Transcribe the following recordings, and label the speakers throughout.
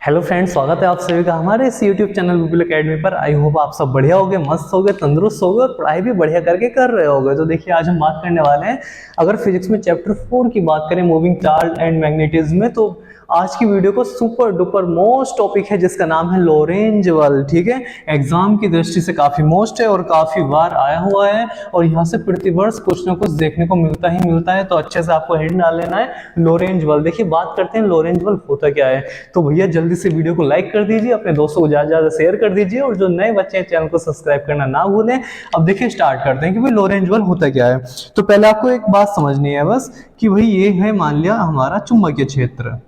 Speaker 1: Hello friends, स्वागत है आप सभी का हमारे इस यूट्यूब चैनल विपुल एकेडमी पर। आई होप आप सब बढ़िया होगे, मस्त होगे, तंदुरुस्त होगे और पढ़ाई भी बढ़िया करके कर रहे होगे। तो देखिए, आज हम बात करने वाले हैं, अगर फिजिक्स में चैप्टर 4 की बात करें, मूविंग चार्ज एंड मैग्नेटिज्म में, तो आज की वीडियो को सुपर डुपर मोस्ट टॉपिक है जिसका नाम है लोरेंज बल। ठीक है, एग्जाम की दृष्टि से काफी मोस्ट है और काफी बार आया हुआ है और यहाँ से प्रतिवर्ष कुछ ना कुछ देखने को मिलता ही मिलता है। तो अच्छे से आपको हेड डाल लेना है लोरेंज बल। देखिए, बात करते हैं लोरेंज बल होता क्या है। तो भैया जल्दी से वीडियो को लाइक कर दीजिए, अपने दोस्तों को ज्यादा ज्यादा शेयर कर दीजिए और जो नए बच्चे हैं चैनल को सब्सक्राइब करना ना भूलें। अब देखिए, स्टार्ट करते हैं कि भाई लोरेंज बल होता क्या है। तो पहले आपको एक बात समझनी है बस कि भाई ये है, मान लिया हमारा चुंबकीय क्षेत्र।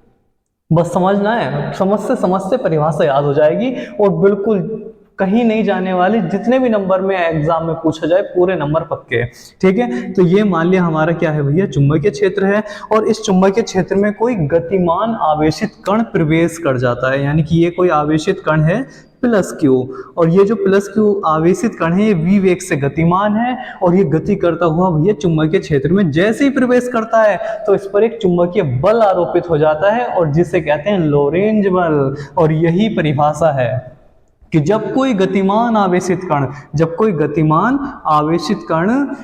Speaker 1: बस समझना है, समझते समझते परिभाषा याद हो जाएगी और बिल्कुल कहीं नहीं जाने वाली। जितने भी नंबर में एग्जाम में पूछा जाए पूरे नंबर पक्के। ठीक है, तो ये मान लिया हमारा क्या है भैया, चुंबकीय क्षेत्र है और इस चुंबकीय क्षेत्र में कोई गतिमान आवेशित कण प्रवेश कर जाता है, यानी कि ये कोई आवेशित कण है प्लस क्यू, और ये जो प्लस क्यू आवेशित कण है ये v वेग से गतिमान है और ये गति करता हुआ भैया चुंबकीय क्षेत्र में जैसे ही प्रवेश करता है तो इस पर एक चुंबकीय बल आरोपित हो जाता है और जिसे कहते हैं लोरेंज बल। और यही परिभाषा है कि जब कोई गतिमान आवेशित कण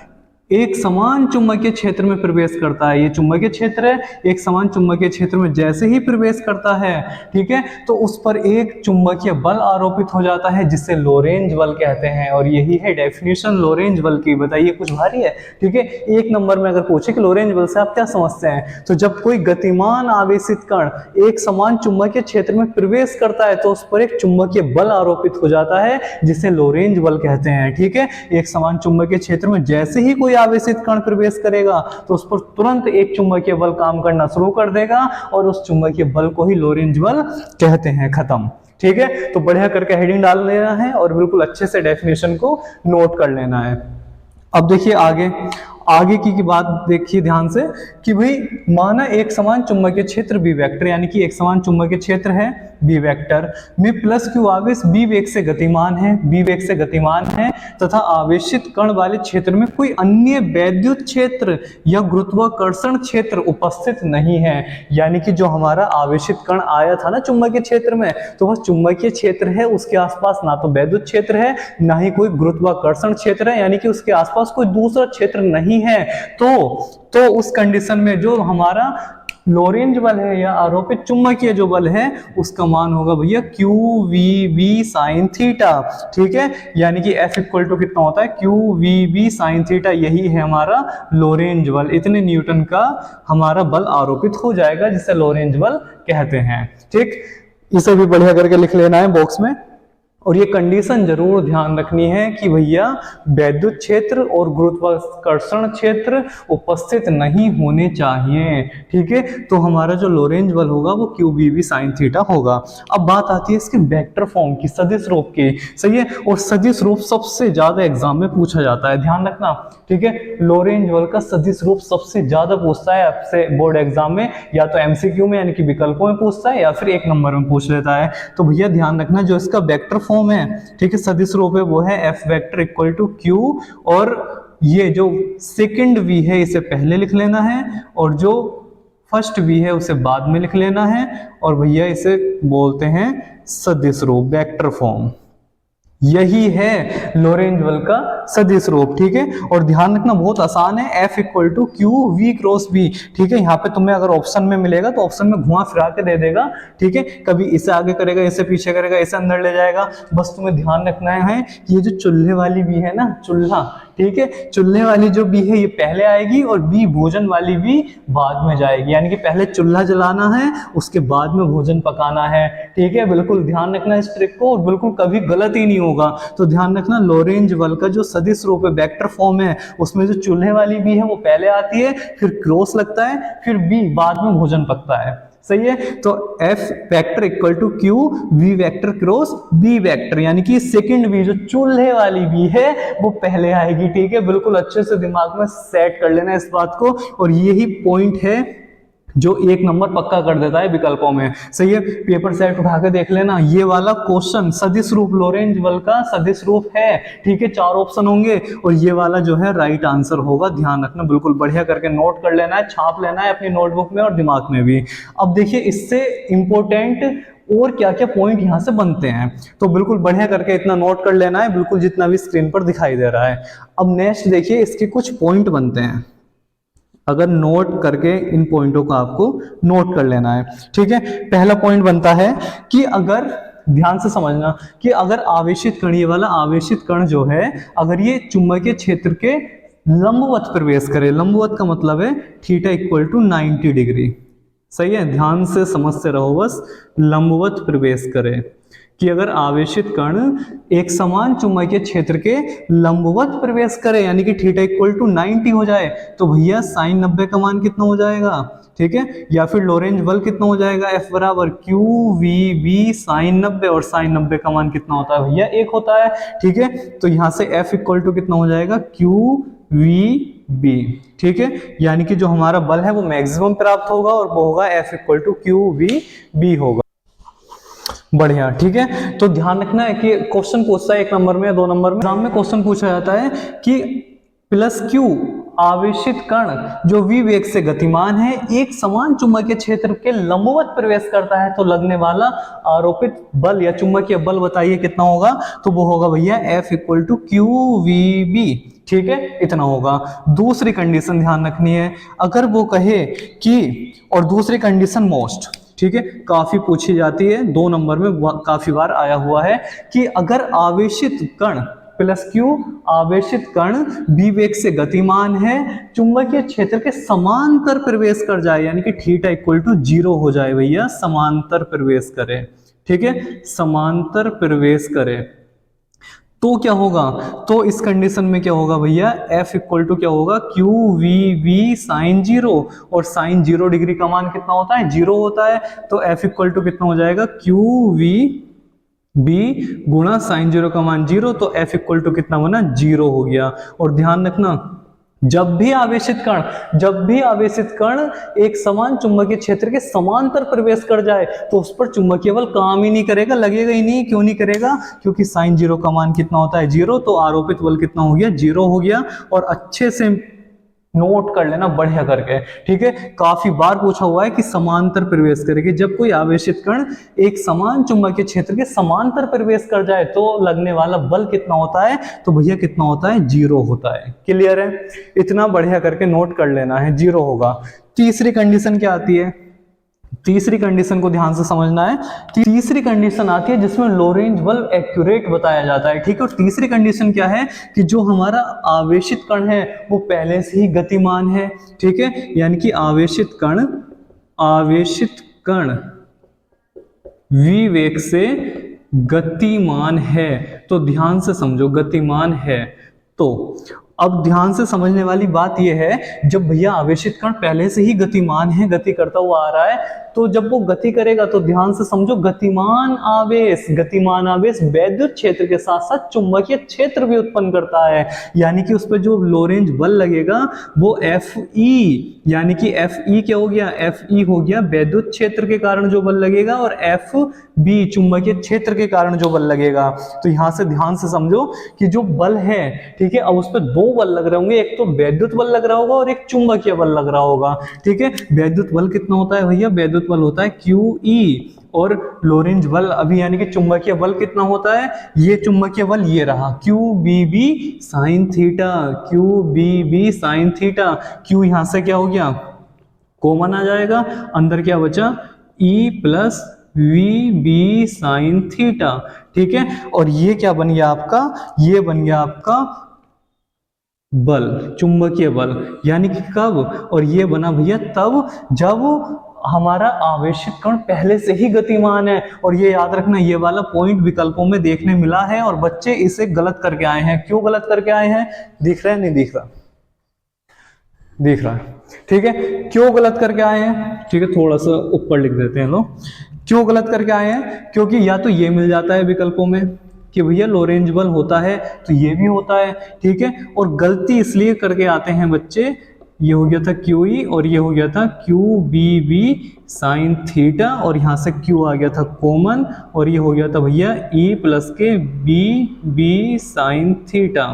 Speaker 1: एक समान चुंबकीय क्षेत्र में प्रवेश करता है, ये चुंबकीय क्षेत्र है, एक समान चुंबकीय क्षेत्र में जैसे ही प्रवेश करता है, ठीक है, तो उस पर एक चुंबकीय बल आरोपित हो जाता है जिसे लोरेंज बल कहते हैं। और यही है डेफिनेशन लोरेंज बल की। बताइए, कुछ भारी है? ठीक है, एक नंबर में अगर पूछे कि लोरेंज बल से आप क्या समझते हैं, तो जब कोई गतिमान आवेशित कण एक समान चुंबकीय क्षेत्र में प्रवेश करता है तो उस पर एक चुंबकीय बल आरोपित हो जाता है जिसे लोरेंज बल कहते हैं। ठीक है, एक समान चुंबकीय क्षेत्र में जैसे ही कोई आवेशित कण प्रवेश करेगा तो उस पर तुरंत एक चुंबकीय बल काम करना शुरू कर देगा और उस चुंबकीय बल को ही लोरेंज बल कहते हैं। खत्म। ठीक है, तो बढ़िया करके हेडिंग डाल लेना है और बिल्कुल अच्छे से डेफिनेशन को नोट कर लेना है। अब देखिए आगे की बात देखिए ध्यान से कि भाई माना एक समान चुंबकीय क्षेत्र बी वेक्टर, यानी कि एक समान चुंबकीय क्षेत्र है बी वेक्टर में प्लस क्यू आवेश बी वेग से गतिमान है तथा आवेशित कण वाले क्षेत्र में कोई अन्य वैद्युत क्षेत्र या गुरुत्वाकर्षण क्षेत्र उपस्थित नहीं है। यानी कि जो हमारा आवेशित कण आया था ना चुंबकीय क्षेत्र में, तो वह चुंबकीय क्षेत्र है, उसके आसपास ना तो वैद्युत क्षेत्र है ना ही कोई गुरुत्वाकर्षण क्षेत्र है, यानी कि उसके आसपास कोई दूसरा क्षेत्र नहीं है। तो उस कंडीशन में जो हमारा लोरेंज बल है या आरोपित चुंबकीय जो बल है उसका मान होगा भैया q v v sine theta. ठीक है, यानी कि F इक्वल टू कितना होता है, q v v sine theta. यही है हमारा लोरेंज बल। इतने न्यूटन का हमारा बल आरोपित हो जाएगा जिसे लोरेंज बल कहते हैं। ठीक, इसे भी बढ़िया करके लिख लेना है बॉक्स में। और ये कंडीशन जरूर ध्यान रखनी है कि भैया वैद्युत क्षेत्र और गुरुत्वाकर्षण क्षेत्र उपस्थित नहीं होने चाहिए। ठीक है, तो हमारा जो लोरेंज बल होगा वो q b v sine theta होगा। अब बात आती है इसके वेक्टर फॉर्म की, सदिश रूप की। सही है, और सदिश रूप सबसे ज्यादा एग्जाम में पूछा जाता है, ध्यान रखना। ठीक है, लोरेंज बल का सदिश रूप सबसे ज्यादा पूछता है आपसे बोर्ड एग्जाम में, या तो एमसीक्यू में यानी कि विकल्पों में पूछता है या फिर एक नंबर में पूछ लेता है। तो भैया ध्यान रखना, जो इसका वेक्टर फॉर्म है, ठीक है, सदिश रूप है, वो है f vector equal to q, और ये जो सेकंड वी है इसे पहले लिख लेना है और जो फर्स्ट वी है उसे बाद में लिख लेना है। और भैया इसे बोलते हैं सदिश रूप, वेक्टर फॉर्म। यही है लोरेंज बल का सदिश रूप। ठीक है, और ध्यान रखना बहुत आसान है, F equal to q v cross b. ठीक है, यहाँ पे तुम्हें अगर ऑप्शन में मिलेगा तो ऑप्शन में घुमा फिरा के दे देगा। ठीक है, कभी इसे आगे करेगा, इसे पीछे करेगा, इसे अंदर ले जाएगा। बस तुम्हें ध्यान रखना है कि ये जो चूल्हे वाली बी है ना, चूल्हा, ठीक है, चूल्हे वाली जो बी है ये पहले आएगी और बी भोजन वाली बी बाद में जाएगी। यानी कि पहले चूल्हा जलाना है, उसके बाद में भोजन पकाना है। ठीक है, बिल्कुल ध्यान रखना इस ट्रिक को और बिल्कुल कभी गलत ही नहीं होगा। तो ध्यान रखना, लोरेंज बल का जो सदिश रूप है, वेक्टर फॉर्म है, उसमें जो चूल्हे वाली बी है वो पहले आती है, फिर क्रॉस लगता है, फिर बी बाद में भोजन पकता है। सही है, तो F vector equal to q v vector cross b vector, यानी कि सेकंड बी जो चूल्हे वाली बी है वो पहले आएगी। ठीक है, बिल्कुल अच्छे से दिमाग में सेट कर लेना इस बात को। और यही पॉइंट है जो एक नंबर पक्का कर देता है विकल्पों में। सही है, पेपर सेट उठा के देख लेना, ये वाला क्वेश्चन सदिश रूप लोरेंज बल का सदिश रूप है। ठीक है, 4 ऑप्शन होंगे और ये वाला जो है राइट आंसर होगा। ध्यान रखना, बिल्कुल बढ़िया करके नोट कर लेना है, छाप लेना है अपनी नोटबुक में और दिमाग में भी। अब देखिए, इससे इंपॉर्टेंट और क्या क्या पॉइंट यहाँ से बनते हैं। तो बिल्कुल बढ़िया करके इतना नोट कर लेना है, बिल्कुल जितना भी स्क्रीन पर दिखाई दे रहा है। अब नेक्स्ट देखिए, इसके कुछ पॉइंट बनते हैं, अगर नोट करके इन पॉइंटों को आपको नोट कर लेना है, ठीक है। पहला पॉइंट बनता है कि अगर, ध्यान से समझना, कि अगर आवेशित कण, ये वाला आवेशित कण जो है, अगर ये चुंबकीय क्षेत्र के लंबवत प्रवेश करे, लंबवत का मतलब है थीटा इक्वल टू 90 डिग्री, सही है, ध्यान से समझते रहो बस, लंबवत प्रवेश करे, कि अगर आवेशित कण एक समान चुंबकीय क्षेत्र के लंबवत प्रवेश करे यानी कि थीटा इक्वल टू 90 हो जाए, तो भैया साइन 90 का मान कितना हो जाएगा, ठीक है, या फिर लोरेंज बल कितना हो जाएगा, F बराबर क्यू वी बी साइन 90, और साइन 90 का मान कितना होता है भैया 1 होता है, ठीक है। तो यहाँ से F इक्वल टू कितना हो जाएगा, क्यू वी बी, ठीक है, यानी कि जो हमारा बल है वो मैक्सिमम प्राप्त होगा और वो होगा F equal to q v b होगा। बढ़िया, ठीक है। तो ध्यान रखना है कि क्वेश्चन पूछता है 1 नंबर में या 2 नंबर में, एग्जाम में क्वेश्चन पूछा जाता है कि प्लस क्यू आवेशित कण जो v वेग से गतिमान है एक समान चुंबकीय क्षेत्र के लंबवत प्रवेश करता है, तो लगने वाला आरोपित बल या चुंबकीय बल बताइए कितना होगा, तो वो होगा भैया F equal to q v b, ठीक है, इतना होगा। दूसरी कंडीशन ध्यान रखनी है, अगर वो कहे कि, और दूसरी कंडीशन मोस्ट, ठीक है, काफी पूछी जाती है, 2 नंबर में काफी बार आया हुआ है, कि अगर आवेशित कण प्लस क्यू आवेशित कण बी वेग से गतिमान है, चुंबकीय क्षेत्र के समांतर प्रवेश कर जाए यानी कि थीटा इक्वल टू 0 हो जाए भैया, समांतर प्रवेश करे, ठीक है, समांतर प्रवेश करे, तो क्या होगा, तो इस कंडीशन में क्या होगा भैया, F इक्वल टू क्या होगा, क्यू वी वी साइन 0, और साइन 0 डिग्री का मान कितना होता है, 0 होता है, तो F इक्वल टू कितना हो जाएगा, क्यू वी बी गुणा साइन 0 का मान 0, तो F इक्वल टू कितना बना, 0 हो गया। और ध्यान रखना, जब भी आवेशित कण एक समान चुंबकीय क्षेत्र के समांतर प्रवेश कर जाए तो उस पर चुंबकीय बल काम ही नहीं करेगा, लगेगा ही नहीं, क्यों नहीं करेगा, क्योंकि साइन 0 का मान कितना होता है, 0, तो आरोपित बल कितना हो गया, 0 हो गया। और अच्छे से नोट कर लेना बढ़िया करके, ठीक है, काफी बार पूछा हुआ है कि समांतर प्रवेश करेगी, जब कोई आवेशित कण एक समान चुंबकीय क्षेत्र के समांतर प्रवेश कर जाए तो लगने वाला बल कितना होता है, तो भैया कितना होता है, 0 होता है। क्लियर है, इतना बढ़िया करके नोट कर लेना है, 0 होगा। तीसरी कंडीशन क्या आती है, तीसरी कंडीशन को ध्यान से समझना है, तीसरी कंडीशन आती है जिसमें लोरेंज बल एक्यूरेट बताया जाता है, ठीक है। और तीसरी कंडीशन क्या है कि जो हमारा आवेशित कण है वो पहले से ही गतिमान है, ठीक है, यानी कि आवेशित कण v वेग से गतिमान है, तो ध्यान से समझो, गतिमान है। तो अब ध्यान से समझने वाली बात यह है, जब भैया आवेशित कण पहले से ही गतिमान है, गति करता हुआ आ रहा है, तो जब वो गति करेगा तो ध्यान से समझो, गतिमान आवेश वैद्युत क्षेत्र के साथ साथ चुंबकीय क्षेत्र भी उत्पन्न करता है, यानी कि उस पर जो लोरेंज बल लगेगा वो Fe, यानी कि Fe क्या हो गया, Fe हो गया वैद्युत क्षेत्र के कारण जो बल लगेगा, और Fb चुंबकीय क्षेत्र के कारण जो बल लगेगा। तो यहां से ध्यान से समझो कि जो बल है, ठीक है, अब उस पर 2 बल लग रहे होंगे, एक तो वैद्युत बल लग रहा होगा और एक चुंबकीय बल लग रहा होगा, ठीक है। वैद्युत बल कितना होता है भैया, वैद्युत बल होता है QE, और लोरेंज बल अभी यानी कि चुंबकीय बल कितना होता है, ये चुंबकीय बल ये रहा, QBB sine theta, QBB sine theta, Q यहां से क्या हो गया, कॉमन आ जाएगा, अंदर क्या बचा, E plus VB sign theta, ठीक है। और ये क्या बन गया आपका, ये बन गया आपका बल, चुंबकीय बल, यानी कि कब, और ये बना भैया तब जब हमारा आवेशित कण पहले से ही गतिमान है। और ये याद रखना, ये वाला पॉइंट विकल्पों में देखने मिला है और बच्चे इसे गलत करके आए हैं। क्यों गलत करके आए हैं, दिख रहा है, नहीं दिख रहा, दिख रहा है, ठीक है। क्यों गलत करके आए हैं, ठीक है, थोड़ा सा ऊपर लिख देते हैं लोग, क्यों गलत करके आए हैं, क्योंकि या तो ये मिल जाता है विकल्पों में कि भैया लोरेंज बल होता है तो ये भी होता है, ठीक है। और गलती इसलिए करके आते हैं बच्चे, ये हो गया था QE और ये हो गया था QBB साइन थीटा, और यहाँ से Q आ गया था कॉमन, और ये हो गया था भैया E प्लस के BB साइन थीटा,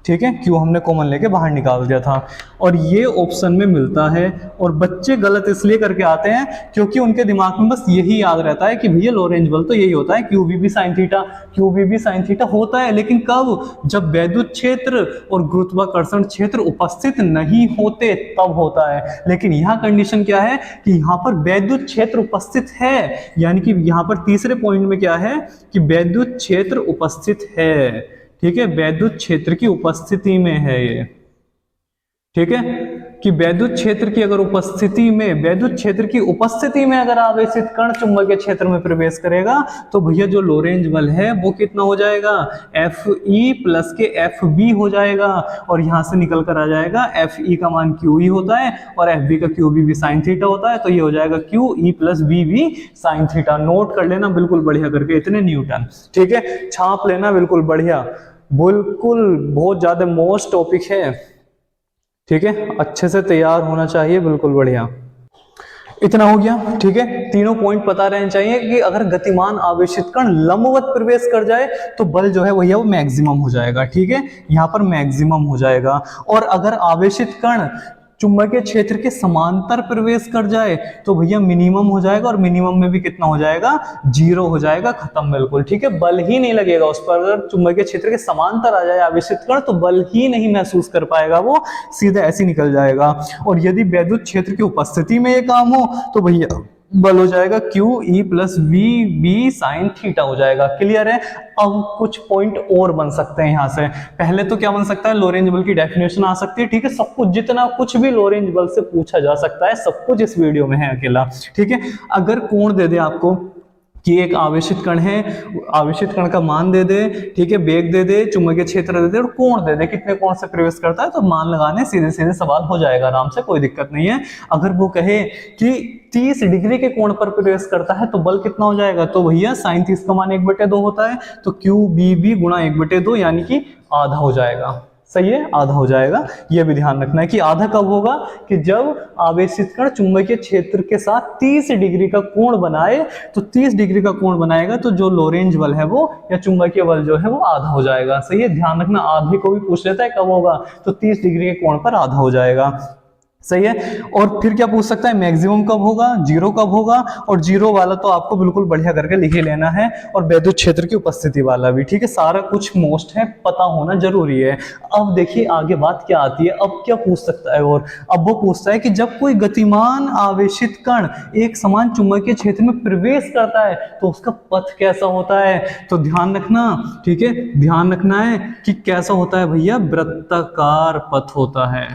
Speaker 1: ठीक है, क्यू हमने कॉमन लेके बाहर निकाल दिया था और ये ऑप्शन में मिलता है। और बच्चे गलत इसलिए करके आते हैं क्योंकि उनके दिमाग में बस यही याद रहता है कि भैया लॉरेंज बल तो यही होता है, q v b sine theta, q v b sine theta होता है, लेकिन कब? जब वैद्युत क्षेत्र और गुरुत्वाकर्षण क्षेत्र उपस्थित नहीं होते तब होता है। लेकिन यहाँ कंडीशन क्या है कि यहाँ पर वैद्युत क्षेत्र उपस्थित है, यानी कि यहाँ पर तीसरे पॉइंट में क्या है कि वैद्युत क्षेत्र उपस्थित है। ठीक है, वैद्युत क्षेत्र की उपस्थिति में है ये। ठीक है, कि वैद्युत क्षेत्र की अगर उपस्थिति में, वैद्युत क्षेत्र की उपस्थिति में अगर आवेशित कण चुंबकीय क्षेत्र में प्रवेश करेगा तो भैया जो लोरेंज बल है वो कितना हो जाएगा? एफ ई प्लस के एफ बी हो जाएगा। और यहां से निकल कर आ जाएगा एफ ई का मान क्यू ई होता है और एफ बी का क्यू बी भी साइन थीटा होता है, तो ये हो जाएगा q e plus b b sine theta. Note कर लेना बिल्कुल बढ़िया करके, इतने न्यूटन। ठीक है, छाप लेना बिल्कुल बढ़िया, बिल्कुल बहुत ज्यादा मोस्ट टॉपिक है। ठीक है, अच्छे से तैयार होना चाहिए, बिल्कुल बढ़िया। इतना हो गया। ठीक है, तीनों पॉइंट पता रहने चाहिए कि अगर गतिमान आवेशित कण लंबवत प्रवेश कर जाए तो बल जो है भैया वो मैक्सिमम हो जाएगा। ठीक है, यहाँ पर मैक्सिमम हो जाएगा। और अगर आवेशित कण चुंबकीय क्षेत्र के समांतर प्रवेश कर जाए तो भैया मिनिमम हो जाएगा, और मिनिमम में भी कितना हो जाएगा? 0 हो जाएगा, खत्म बिल्कुल। ठीक है, बल ही नहीं लगेगा उस पर। अगर चुंबकीय क्षेत्र के समांतर आ जाए आवेशित कण तो बल ही नहीं महसूस कर पाएगा, वो सीधे ऐसे निकल जाएगा। और यदि वैद्युत क्षेत्र की उपस्थिति में ये काम हो तो भैया बल हो जाएगा q e plus v b sine theta हो जाएगा। क्लियर है? अब कुछ पॉइंट और बन सकते हैं यहाँ से। पहले तो क्या बन सकता है? लोरेंज बल की डेफिनेशन आ सकती है। ठीक है, सब कुछ जितना कुछ भी लोरेंज बल से पूछा जा सकता है सब कुछ इस वीडियो में है अकेला। ठीक है, अगर कोण दे दे आपको कि एक आवेशित कण है, आवेशित कण का मान दे दे, ठीक है, वेग दे दे, चुंबकीय क्षेत्र दे दे और कोण दे दे, कितने कोण से प्रवेश करता है, तो मान लगाने सीधे सीधे सवाल हो जाएगा आराम से, कोई दिक्कत नहीं है। अगर वो कहे कि 30 डिग्री के कोण पर प्रवेश करता है तो बल कितना हो जाएगा, तो भैया साइन 30 का मान 1/2 होता है, तो क्यू बी बी गुणा 1/2 यानी कि आधा हो जाएगा। सही है, आधा हो जाएगा। यह भी ध्यान रखना है कि आधा कब होगा? कि जब आवेशित कण चुंबकीय क्षेत्र के साथ 30 डिग्री का कोण बनाए, तो 30 डिग्री का कोण बनाएगा तो जो लोरेंज बल है वो या चुंबकीय बल जो है वो आधा हो जाएगा। सही है, ध्यान रखना, आधे को भी पूछ लेता है कब होगा, तो 30 डिग्री के कोण पर आधा हो जाएगा। सही है, और फिर क्या पूछ सकता है? मैक्सिमम कब होगा, 0 कब होगा, और 0 वाला तो आपको बिल्कुल बढ़िया करके लिख ही लेना है, और वैद्युत क्षेत्र की उपस्थिति वाला भी। ठीक है, सारा कुछ मोस्ट है, पता होना जरूरी है। अब देखिए आगे बात क्या आती है, अब क्या पूछ सकता है, और अब वो पूछता है कि जब कोई गतिमान आवेशित कण एक समान चुंबकीय क्षेत्र में प्रवेश करता है तो उसका पथ कैसा होता है। तो ध्यान रखना, ठीक है, ध्यान रखना है कि कैसा होता है भैया, वृत्ताकार पथ होता है।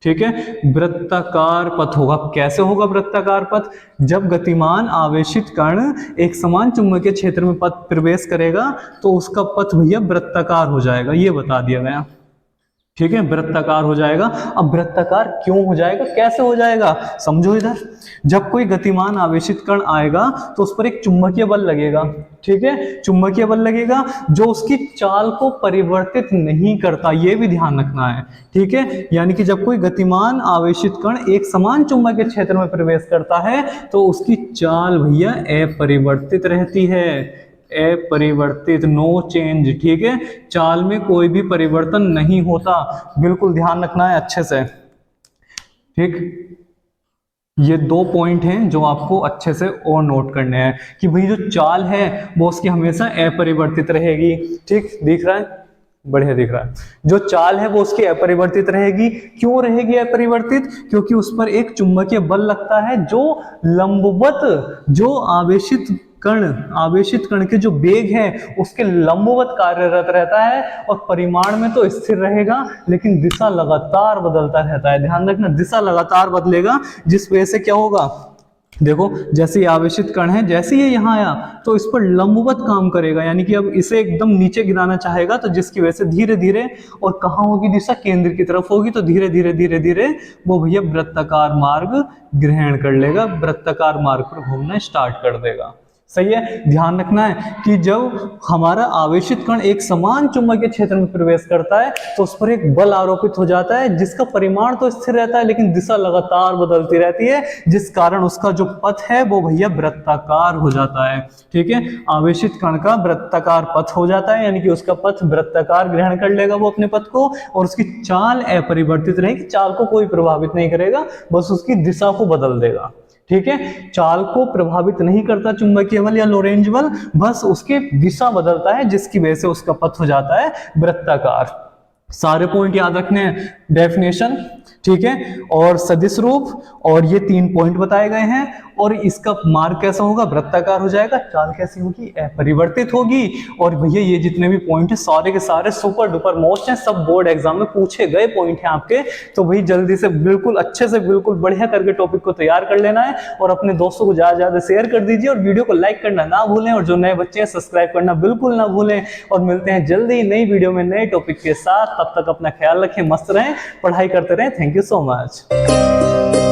Speaker 1: ठीक है, वृत्ताकार पथ होगा। कैसे होगा वृत्ताकार पथ? जब गतिमान आवेशित कण एक समान चुंबकीय क्षेत्र में पथ प्रवेश करेगा तो उसका पथ भैया वृत्ताकार हो जाएगा, ये बता दिया गया। ठीक है, वृत्ताकार हो जाएगा। अब वृत्ताकार क्यों हो जाएगा, कैसे हो जाएगा, समझो इधर। जब कोई गतिमान आवेशित कण आएगा तो उस पर एक चुंबकीय बल लगेगा। ठीक है, चुंबकीय बल लगेगा जो उसकी चाल को परिवर्तित नहीं करता, ये भी ध्यान रखना है। ठीक है, यानी कि जब कोई गतिमान आवेशित कण एक समान चुंबकीय क्षेत्र में प्रवेश करता है तो उसकी चाल भैया अपरिवर्तित रहती है, अपरिवर्तित, नो चेंज। ठीक है, चाल में कोई भी परिवर्तन नहीं होता, बिल्कुल ध्यान रखना है अच्छे से। ठीक, ये 2 पॉइंट हैं जो आपको अच्छे से और नोट करने हैं कि भाई जो चाल है वो उसकी हमेशा अपरिवर्तित रहेगी। ठीक, दिख रहा है, बढ़िया दिख रहा है। जो चाल है वो उसकी अपरिवर्तित रहेगी। क्यों रहेगी अपरिवर्तित? क्योंकि उस पर एक चुंबकीय बल लगता है जो लंबवत, जो आवेशित कण के जो वेग है उसके लंबवत कार्यरत रहता है, और परिमाण में तो स्थिर रहेगा लेकिन दिशा लगातार बदलता रहता है। ध्यान रखना, दिशा लगातार बदलेगा, जिस वजह से क्या होगा, देखो जैसे ये आवेशित कण है, जैसे ये यहाँ आया तो इस पर लंबवत काम करेगा, यानी कि अब इसे एकदम नीचे गिराना चाहेगा तो जिसकी वजह से धीरे धीरे, और कहाँ होगी दिशा, केंद्र की तरफ होगी, तो धीरे धीरे धीरे धीरे वो भैया वृत्ताकार मार्ग ग्रहण कर लेगा, वृत्ताकार मार्ग पर घूमना स्टार्ट कर देगा। सही है। ध्यान रखना है कि जब हमारा आवेशित कण एक समान चुंबकीय क्षेत्र में प्रवेश करता है तो उस पर एक बल आरोपित हो जाता है, जिसका परिमाण तो स्थिर रहता है लेकिन दिशा लगातार बदलती रहती है, जिस कारण उसका जो पथ है वो भैया वृत्ताकार हो जाता है। ठीक है, आवेशित कण का वृत्ताकार पथ हो जाता है, यानी कि उसका पथ वृत्ताकार ग्रहण कर लेगा वो अपने पथ को, और उसकी चाल अपरिवर्तित रहेगी, चाल को कोई प्रभावित नहीं करेगा, बस उसकी दिशा को बदल देगा। ठीक है, चाल को प्रभावित नहीं करता चुंबकीय बल या लोरेंज बल, बस उसकी दिशा बदलता है, जिसकी वजह से उसका पथ हो जाता है वृत्ताकार। सारे पॉइंट याद रखने हैं, डेफिनेशन, ठीक है, और सदिश रूप, और ये 3 पॉइंट बताए गए हैं। और इसका मार्ग कैसा होगा, वृत्ताकार हो जाएगा, चाल कैसी होगी, अपरिवर्तित होगी। और भैया ये जितने भी पॉइंट हैं सारे के सारे सुपर डुपर मोस्ट हैं, सब बोर्ड एग्जाम में पूछे गए पॉइंट हैं आपके। तो भाई जल्दी से बिल्कुल अच्छे से बिल्कुल बढ़िया करके टॉपिक को तैयार कर लेना है, और अपने दोस्तों को ज्यादा ज्यादा शेयर कर दीजिए, और वीडियो को लाइक करना ना भूलें, और जो नए बच्चे हैं सब्सक्राइब करना बिल्कुल ना भूलें। और मिलते हैं जल्दी नई वीडियो में नए टॉपिक के साथ, तब तक अपना ख्याल रखें, मस्त रहें, पढ़ाई करते रहें। Thank you so much.